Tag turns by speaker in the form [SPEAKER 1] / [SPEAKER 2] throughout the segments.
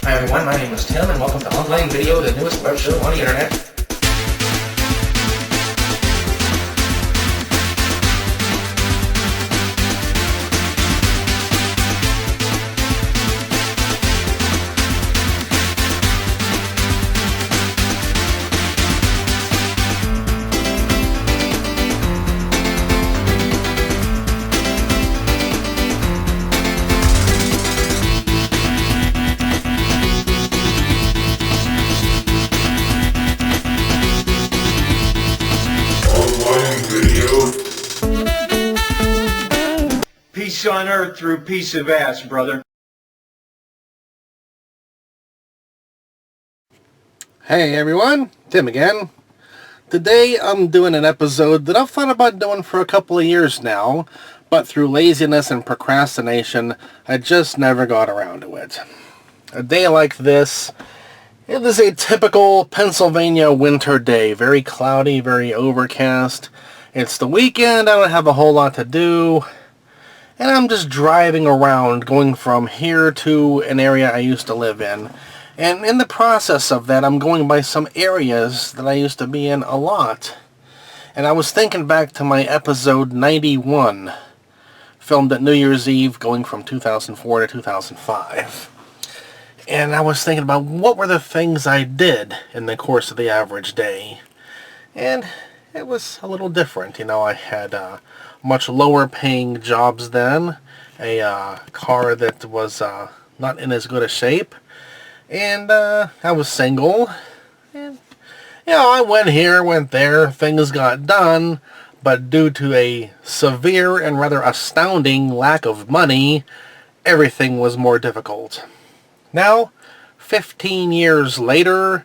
[SPEAKER 1] Hi everyone, my name is Tim and welcome to Online Video, the newest web show on the internet.
[SPEAKER 2] Peace on earth through piece of ass, brother.
[SPEAKER 3] Hey everyone, Tim again. Today I'm doing an episode that I've thought about doing for a couple of years now, but through laziness and procrastination, I just never got around to it. A day like this, it is a typical Pennsylvania winter day. Very cloudy, very overcast. It's the weekend, I don't have a whole lot to do. And I'm just driving around, going from here to an area I used to live in. And in the process of that, I'm going by some areas that I used to be in a lot. And I was thinking back to my episode 91, filmed at New Year's Eve, going from 2004 to 2005. And I was thinking about what were the things I did in the course of the average day. And it was a little different. You know, I had much lower paying jobs then, a car that was not in as good a shape, and I was single, and you know, I went here, went there, things got done, but due to a severe and rather astounding lack of money, everything was more difficult. Now, 15 years later,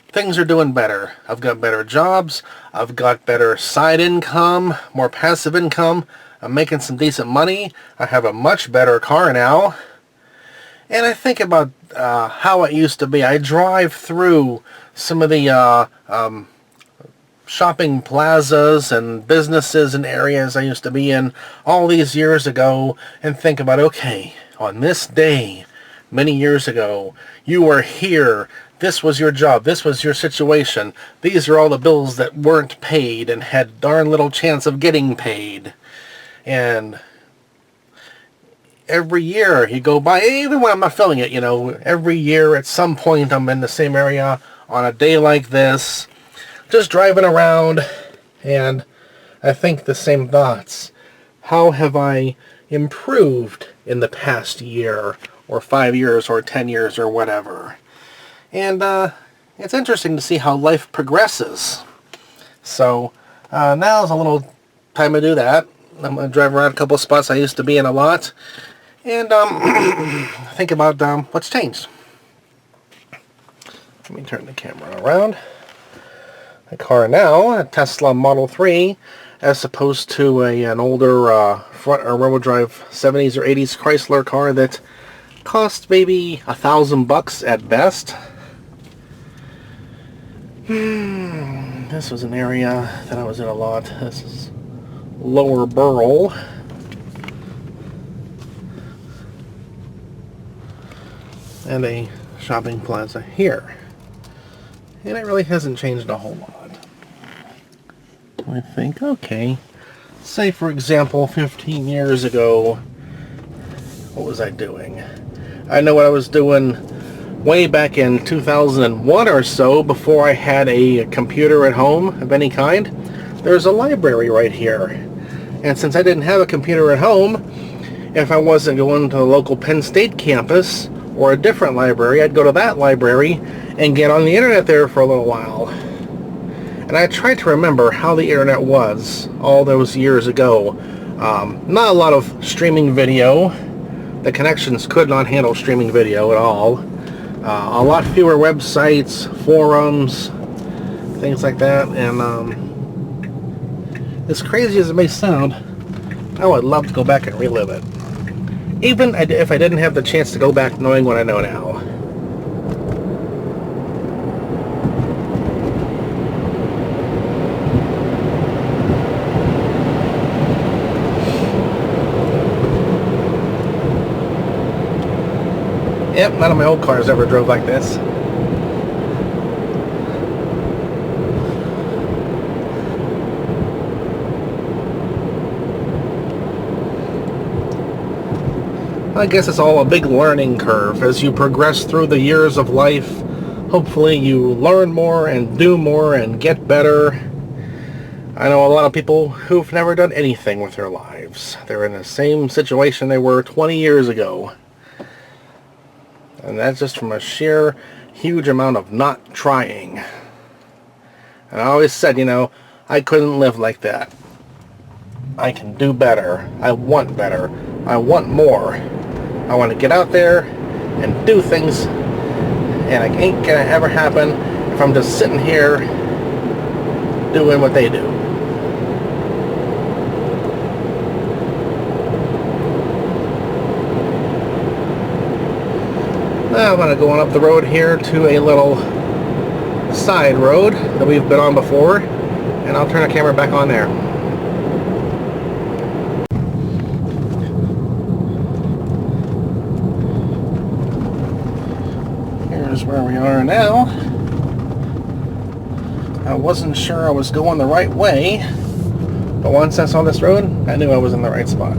[SPEAKER 3] things are doing better. I've got better jobs. I've got better side income, more passive income. I'm making some decent money. I have a much better car now. And I think about how it used to be. I drive through some of the shopping plazas and businesses and areas I used to be in all these years ago and think about, okay, on this day, many years ago, you were here. This was your job. This was your situation. These are all the bills that weren't paid and had darn little chance of getting paid. And every year you go by, even when I'm not feeling it, you know, every year at some point I'm in the same area on a day like this, just driving around, and I think the same thoughts. How have I improved in the past year, or 5 years, or 10 years, or whatever? And it's interesting to see how life progresses. So now's a little time to do that. I'm going to drive around a couple of spots I used to be in a lot. And think about what's changed. Let me turn the camera around. The car now, a Tesla Model 3, as opposed to an older front or rear-wheel drive 70s or 80s Chrysler car that cost maybe $1,000 at best. This was an area that I was in a lot. This is Lower Burl. And a shopping plaza here. And it really hasn't changed a whole lot. I think, okay. Say, for example, 15 years ago, what was I doing? I know what I was doing way back in 2001 or so, before I had a computer at home of any kind. There's a library right here. And since I didn't have a computer at home, if I wasn't going to the local Penn State campus or a different library, I'd go to that library and get on the internet there for a little while. And I tried to remember how the internet was all those years ago. Not a lot of streaming video. The connections could not handle streaming video at all. A lot fewer websites, forums, things like that. And as crazy as it may sound, I would love to go back and relive it. Even if I didn't have the chance to go back knowing what I know now. Yep, none of my old cars ever drove like this. I guess it's all a big learning curve. As you progress through the years of life, hopefully you learn more and do more and get better. I know a lot of people who've never done anything with their lives. They're in the same situation they were 20 years ago. And that's just from a sheer huge amount of not trying. And I always said, you know, I couldn't live like that. I can do better. I want better. I want more. I want to get out there and do things, and it ain't gonna ever happen if I'm just sitting here doing what they do. Now I'm gonna go on up the road here to a little side road that we've been on before, and I'll turn the camera back on there. Here's where we are now. I wasn't sure I was going the right way, but once I saw this road, I knew I was in the right spot.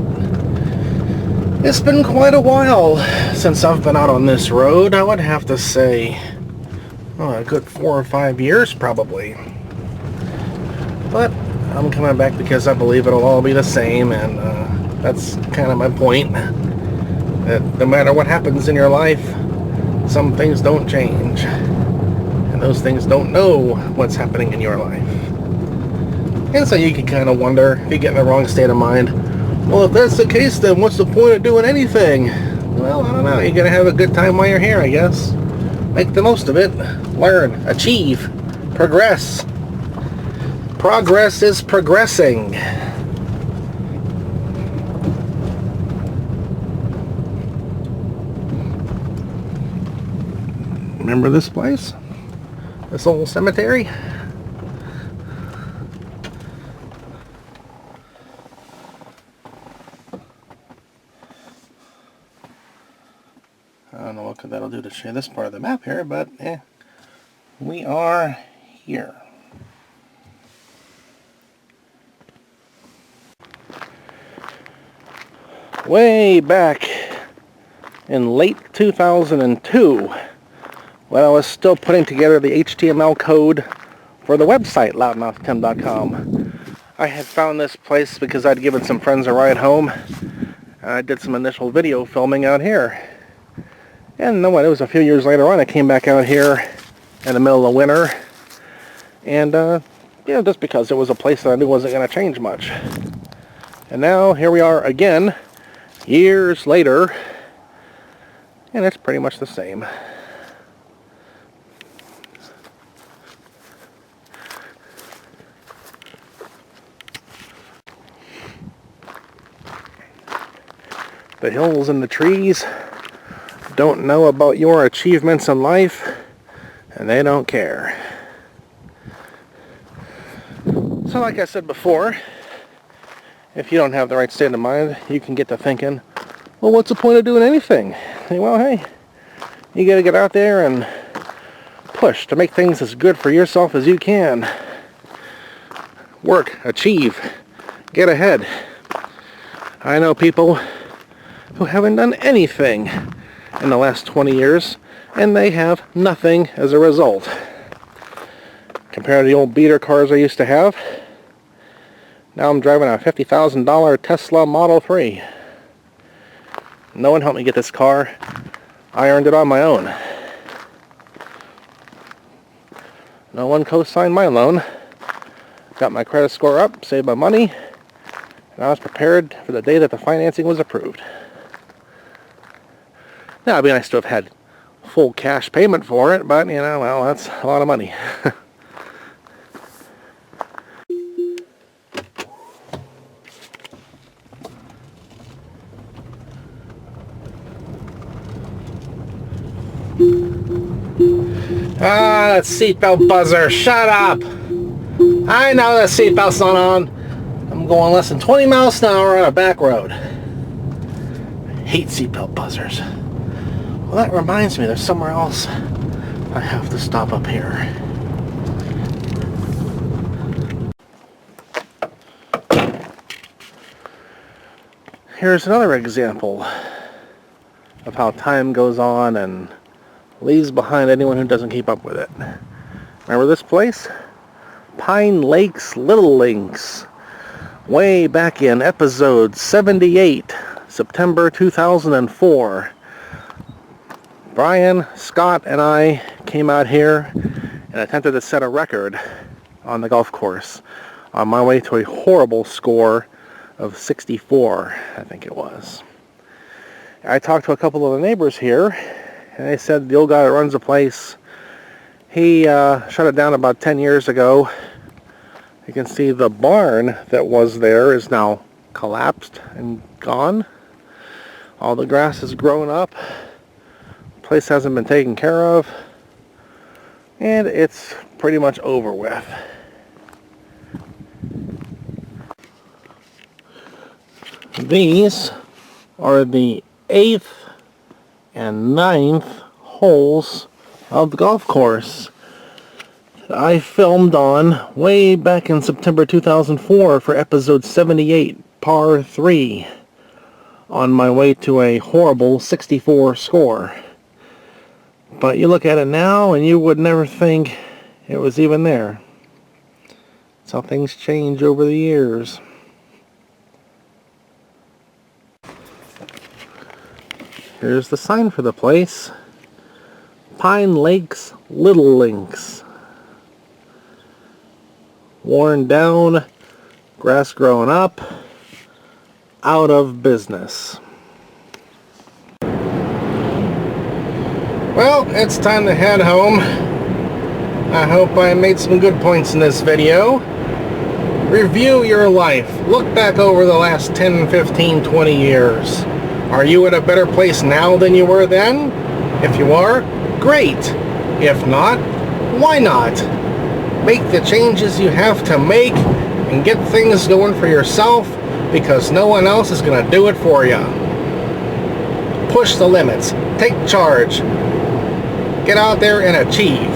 [SPEAKER 3] It's been quite a while since I've been out on this road. I would have to say, a good 4 or 5 years probably. But I'm coming back because I believe it'll all be the same, and that's kind of my point. That no matter what happens in your life, some things don't change, and those things don't know what's happening in your life. And so you can kind of wonder, if you get in the wrong state of mind, well, if that's the case, then what's the point of doing anything? Well, I don't know. You're going to have a good time while you're here, I guess. Make the most of it. Learn. Achieve. Progress. Progress is progressing. Remember this place? This old cemetery? I don't know what that'll do to share this part of the map here, but we are here. Way back in late 2002, when I was still putting together the HTML code for the website, loudmouthtim.com. I had found this place because I'd given some friends a ride home. I did some initial video filming out here. And no, it was a few years later on, I came back out here in the middle of winter. And, just because it was a place that I knew wasn't going to change much. And now, here we are again, years later, and it's pretty much the same. The hills and the trees don't know about your achievements in life, and they don't care. So like I said before, if you don't have the right state of mind, you can get to thinking, well, what's the point of doing anything? Well, hey, you got to get out there and push to make things as good for yourself as you can. Work, achieve, get ahead. I know people who haven't done anything in the last 20 years, and they have nothing as a result. Compared to the old beater cars I used to have, now I'm driving a $50,000 Tesla Model 3. No one helped me get this car. I earned it on my own. No one co-signed my loan. Got my credit score up, saved my money, and I was prepared for the day that the financing was approved. Now, it'd be nice to have had full cash payment for it, but, well, that's a lot of money. Ah, that seatbelt buzzer, shut up! I know the seatbelt's not on. I'm going less than 20 miles an hour on a back road. I hate seatbelt buzzers. Well, that reminds me, there's somewhere else I have to stop up here. Here's another example of how time goes on and leaves behind anyone who doesn't keep up with it. Remember this place? Pine Lakes Little Links. Way back in episode 78, September 2004. Brian, Scott, and I came out here and attempted to set a record on the golf course on my way to a horrible score of 64, I think it was. I talked to a couple of the neighbors here, and they said the old guy that runs the place, he shut it down about 10 years ago. You can see the barn that was there is now collapsed and gone. All the grass has grown up. The place hasn't been taken care of. And it's pretty much over with. These are the 8th and 9th holes of the golf course that I filmed on way back in September 2004 for episode 78, par 3, on my way to a horrible 64 score. But you look at it now and you would never think it was even there. That's how things change over the years. Here's the sign for the place. Pine Lakes Little Links. Worn down, grass growing up, out of business. Well, it's time to head home. I hope I made some good points in this video. Review your life. Look back over the last 10, 15, 20 years. Are you at a better place now than you were then? If you are, great. If not, why not? Make the changes you have to make and get things going for yourself, because no one else is going to do it for you. Push the limits. Take charge. Get out there and achieve.